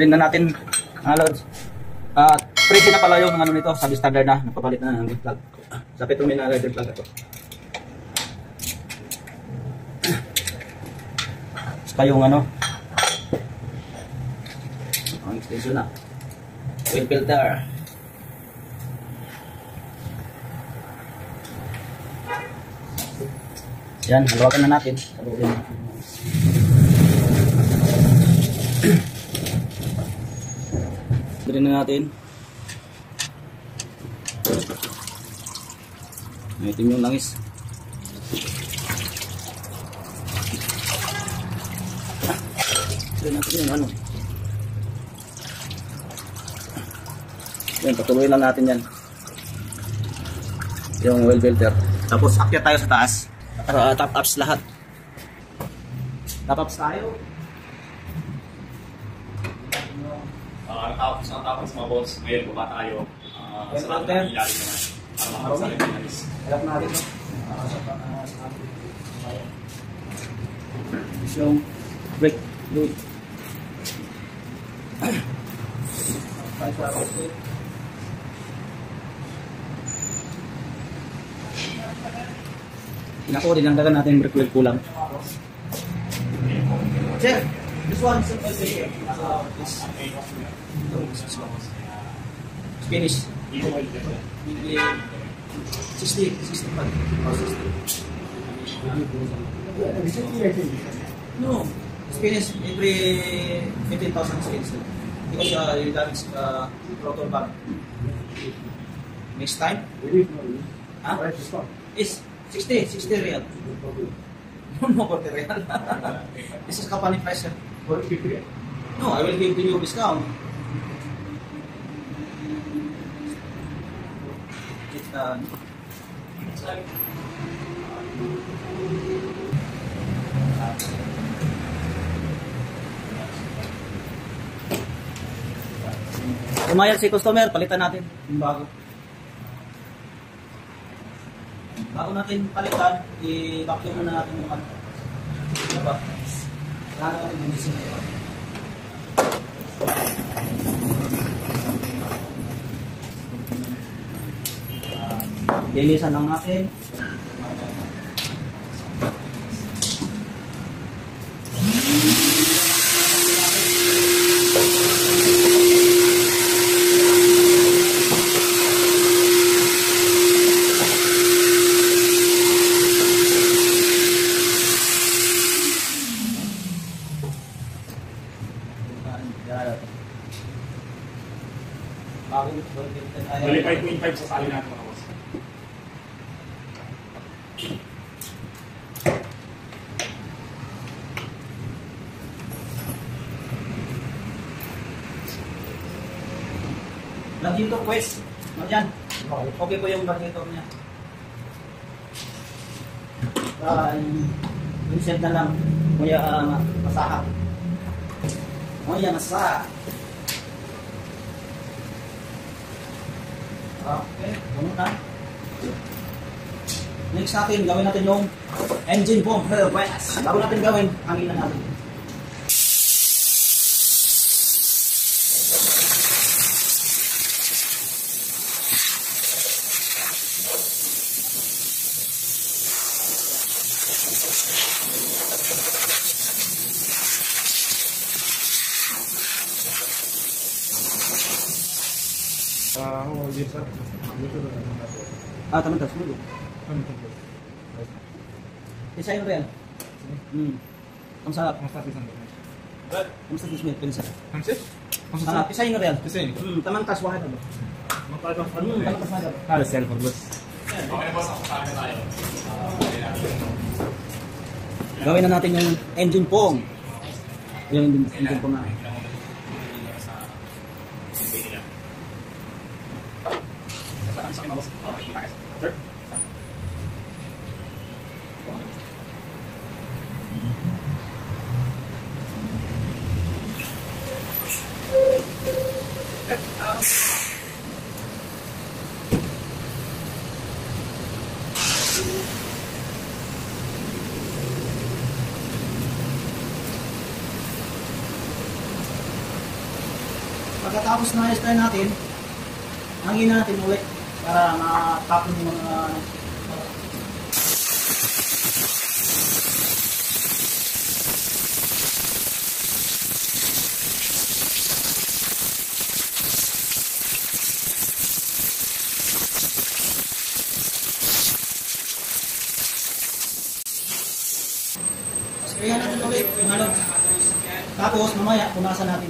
i-drain na natin mga lods. Pretty na pala yung ano nito, sabi standard na, napapalit na ng plug. Sa Petromin na leather plug ito. Saka yung ano, ang extension na, oil filter. Yan, haluagan na natin. Drain na natin. Itim yung langis. Drain natin yung ano. Yan, patuloy lang natin yan. Yung oil filter. Tapos akyat tayo sa taas. Top ups lahat. Top ups tayo. Tapos mga boss, ngayon baba tayo. Sa lahat ng ilalim naman. Para makapag sa finalis. Alam natin ito. Yung brake fluid. Naku, dinagdagan natin yung brake fluid kulang. Sir, this one is Spanish. 60. No, Spanish every 15,000 Spanish. Because you damage throttle bar. Next time? Huh? Is 60 real. No, 40 real. This is company price. No, I will give you discount. Umayag si customer, palitan natin yung bago. Bago natin palitan, i-vacuum muna natin yung ano. Diba? Kaya natin yung missing na yun. Linisan lang natin. Bali 5.5 sa sali natin mga boss. Radiator quest. Diyan. Okay po yung radiator niya. Yung set na lang. Kuya masaha. Kuya masaha. Okay, ganun na. Next natin, gawin natin yung engine pump. Bago natin gawin, hanginan natin. Yes sir. Teman-teman dulu. Desain real. Kamusta? Kamusta Ismail? Pinsa. Kamusta? Desain real. Desain. Teman-teman wahid ano? Ada cellphone bos. Okay boss, ako sa akin tayo. Gawin na natin yung engine pong. Yung engine pong na. Sir? Tapos na-start natin, hangin natin ulit para matapon yung mga kaya natin ulit yung ano. Tapos mamaya punasan natin.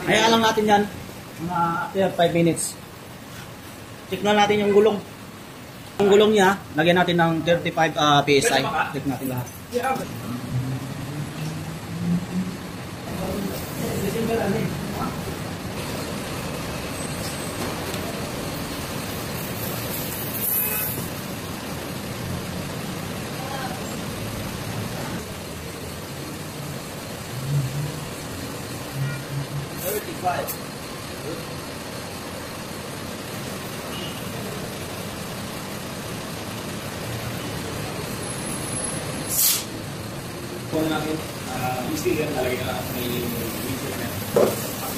Kaya lang natin yan mga after 5 minutes. Check na natin yung gulong. Yung gulong niya, lagyan natin ng 35 PSI. Check natin lahat.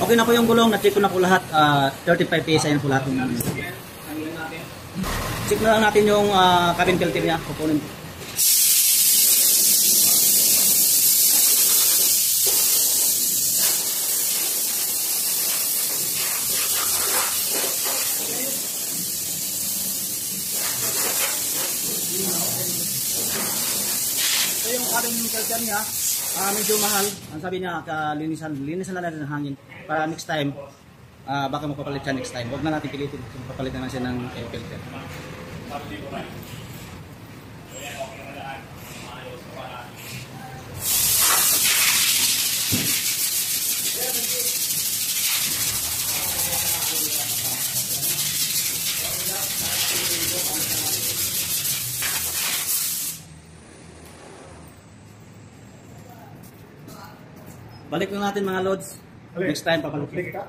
Okay na po yung gulong, na-check ko na po lahat. 35 PSI na po lahat. Check na lang natin yung cabin filter niya. Kukunin po. Ito yung cabin filter niya. Medyo mahal. Ang sabi niya, linisan na natin ng hangin. Para next time, baka magpapalit siya next time. Huwag na natin pilitin. Magpapalit naman siya ng air filter. Balik lang natin mga loads. Next time papalitin. Play guitar?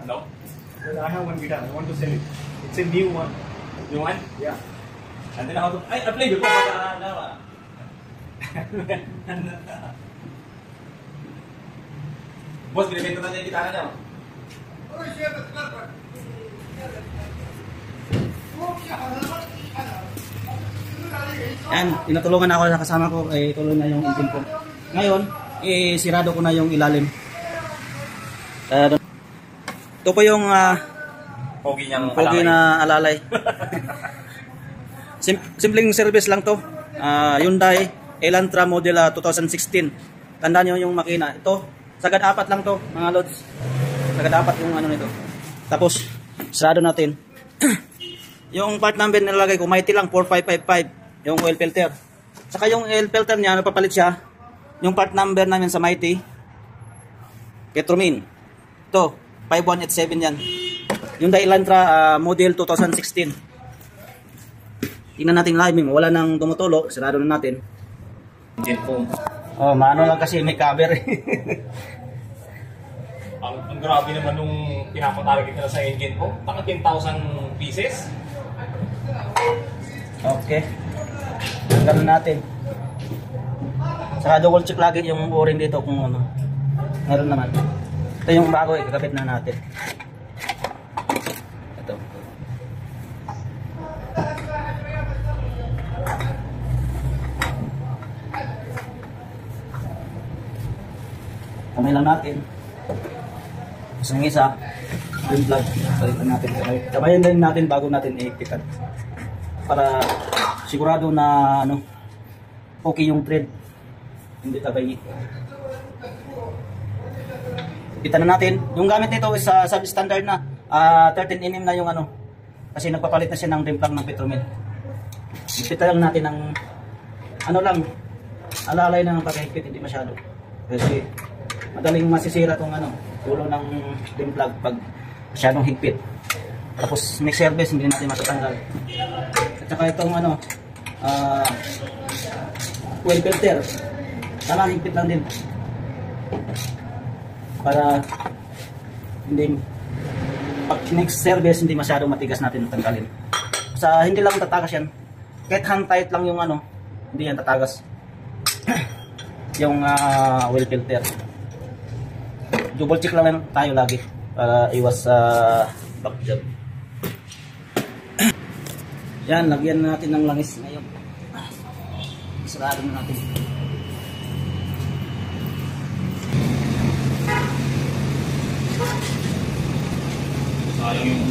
No. Well, I have one guitar. I want to sell it. It's a new one. You want? Yeah. And then how to... I played before, but Boss, binibenta natin yung gitara niya. Yan, tinutulungan ako sa kasama ko. Tuloy na yung engine ko. Ngayon, sirado ko na yung ilalim. Ito po yung Pogi niyang pogi na alalay. Simpleng service lang to. Hyundai Elantra model 2016. Tandaan nyo yung makina. Ito, sagad 4 lang to mga loads. Sagad 4 yung ano nito. Tapos, sarado natin. Yung part number nilalagay ko, mighty lang, 4555. Yung oil filter. Saka yung oil filter niya, napapalit siya. Yung part number namin sa Mighty, Petromin. Ito, 5187 yan. Yung Elantra model 2016. Tingnan natin live, wala nang tumutulo. Sarado na natin. Engine foam. Oh, maano lang kasi may cover. Ang grabe naman nung pinapatarget nila sa engine foam. Taka 10,000 pieces. Okay. Tanggalin natin. Saka double check lagi yung o-ring dito kung ano. Meron naman. Ito yung bago, ikakabit na natin. Ito. Kamay lang natin. Isang isa. Yung plug. Palitan natin. Kabayan din natin bago natin iiktikan. Para sigurado na ano, okay yung thread. Hindi tabay. Kita na natin. Yung gamit nito is substandard na. 13mm na yung ano. Kasi nagpapalit na siya ng rim plug ng Petromin. Ipita lang natin ng ano lang. Alalay na ng pagkahigpit. Hindi masyado. Kasi madaling masisira tong ano. Ulo ng rim plug pag masyadong higpit. Tapos next service hindi natin matatanggal. At saka itong ano. Oil filter. Tama, higpit lang din. Para hindi, pag next service, hindi masyadong matigas natin tanggalin. Sa hindi lang tatagas yan. Kahit hand tight lang yung ano, hindi yan tatagas. Yung oil filter. Double check lang tayo lagi para iwas sa back job. Yan, lagyan natin ng langis ngayon. Isarado na natin. Sayang yung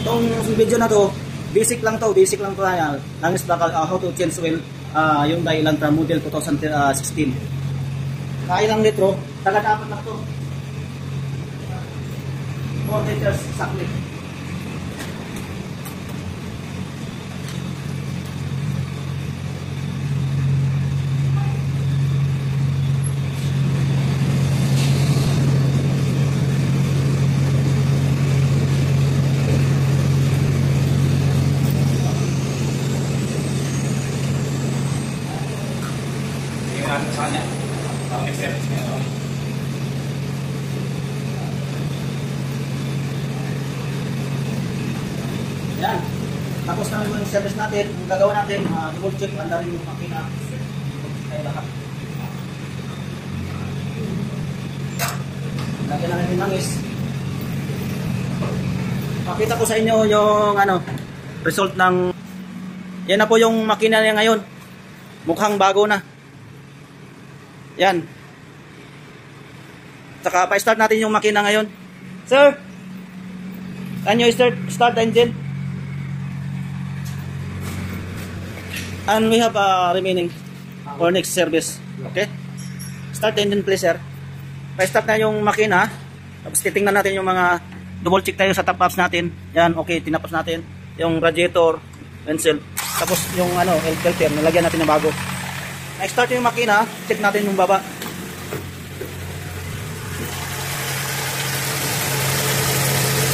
Itong video na to, basic lang to yan. Langis bakal, how to change oil, Hyundai Elantra model 2016. Kailang litro, taga-dapat lang to. 4 liters exactly. sana. Next step. Yan. Tapos na yung service natin, ang gagawin natin, double check, andarin yung makina. Kaya lahat. Lagyan na natin langis. Pakita ko sa inyo yung result ng yan na po yung makina niya ngayon. Mukhang bago na. Yan. Saka pa-start natin yung makina ngayon. Sir, can you start the engine? And we have remaining for next service. Okay? Start the engine please, sir. Pa-start na yung makina. Tapos titingnan natin yung mga double check tayo sa top ups natin. Yan, okay, tinapos natin. Yung radiator, pencil. Tapos yung air filter, nilagyan natin ng bago. Next start yung makina, check natin yung baba.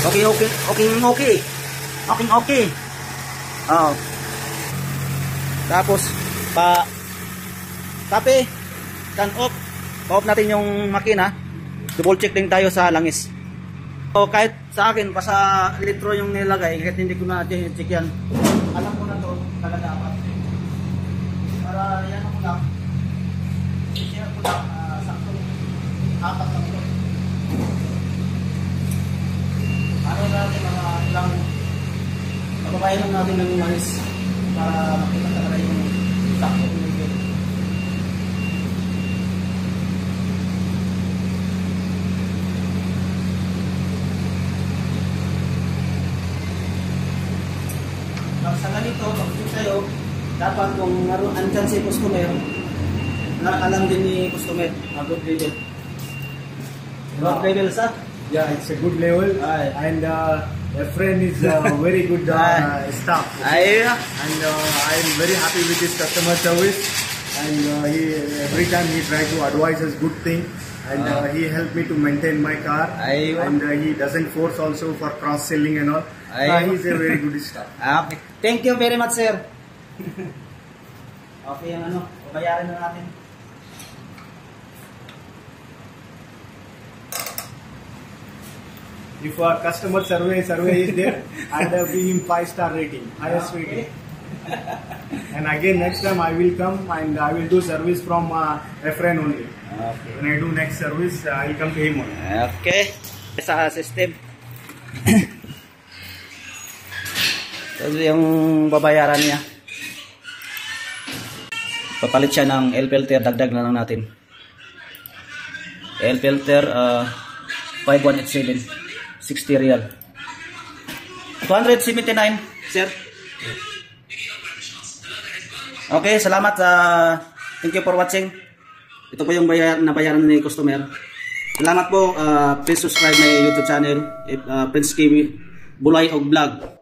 Okay. Oh. Tapos tape, turn off. Pa-off natin yung makina. Double check din tayo sa langis. So kahit sa akin pa sa litro yung nilagay, kahit hindi ko na check yan. Alam ko na to, talaga dapat. Para yan ako lang. I-share ko lang sakto 4 lang ito. Ano natin mga ilang mababayan lang natin ng langis para makita talaga yung sakto ng level. Sa ganito, pag-check tayo, dapat kung andyan si customer, alam din ni customer, good level. Good level sa? Yeah, it's a good level. And a friend is a very good staff. And I'm very happy with his customer service. And he every time he tries to advise us good thing. And he helped me to maintain my car. And he doesn't force also for cross-selling and all. He's a very good staff. Okay. Thank you very much, sir. Okay, yung bayaran na natin. If our customer survey is there, and give him 5-star rating, highest rating. And again, next time I will come and I will do service from a friend only. Okay. When I do next service, I will come to him only. Okay. Sa system. So, yung babayaran niya. Papalit siya ng air filter, dagdag na lang natin. Air filter 5187. 60 real. 279, sir. Okay, salamat. Thank you for watching. Ito po yung nabayaran ni customer. Salamat po. Please subscribe my YouTube channel, Prince Kimi Bulay og Vlog.